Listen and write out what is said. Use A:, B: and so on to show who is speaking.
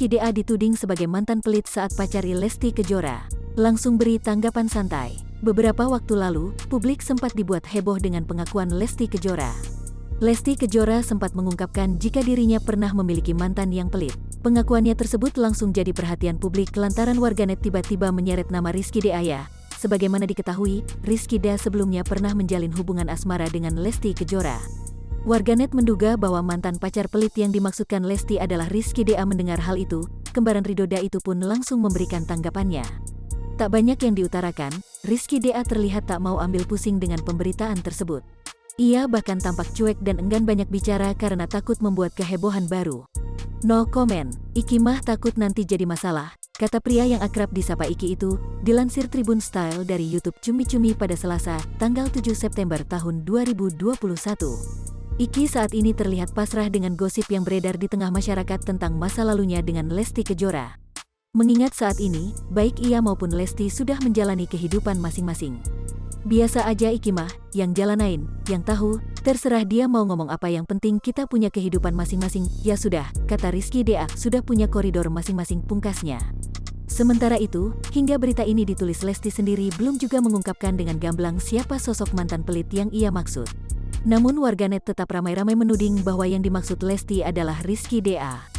A: Rizky DA dituding sebagai mantan pelit saat pacari Lesti Kejora. Langsung beri tanggapan santai. Beberapa waktu lalu, publik sempat dibuat heboh dengan pengakuan Lesti Kejora. Lesti Kejora sempat mengungkapkan jika dirinya pernah memiliki mantan yang pelit. Pengakuannya tersebut langsung jadi perhatian publik lantaran warganet tiba-tiba menyeret nama Rizky DA. Sebagaimana diketahui, Rizky DA sebelumnya pernah menjalin hubungan asmara dengan Lesti Kejora. Warganet menduga bahwa mantan pacar pelit yang dimaksudkan Lesti adalah Rizky DA. Mendengar hal itu, kembaran Ridho DA itu pun langsung memberikan tanggapannya. Tak banyak yang diutarakan, Rizky DA terlihat tak mau ambil pusing dengan pemberitaan tersebut. Ia bahkan tampak cuek dan enggan banyak bicara karena takut membuat kehebohan baru. No comment, Iki mah takut nanti jadi masalah, kata pria yang akrab disapa Iki itu, dilansir Tribun Style dari YouTube Cumi Cumi pada Selasa, tanggal 7 September tahun 2021. Iki saat ini terlihat pasrah dengan gosip yang beredar di tengah masyarakat tentang masa lalunya dengan Lesti Kejora. Mengingat saat ini, baik ia maupun Lesti sudah menjalani kehidupan masing-masing. Biasa aja Iki mah, yang jalanain, yang tahu, terserah dia mau ngomong apa, yang penting kita punya kehidupan masing-masing. Ya sudah, kata Rizky DA, sudah punya koridor masing-masing, pungkasnya. Sementara itu, hingga berita ini ditulis, Lesti sendiri belum juga mengungkapkan dengan gamblang siapa sosok mantan pelit yang ia maksud. Namun warganet tetap ramai-ramai menuding bahwa yang dimaksud Lesti adalah Rizky DA.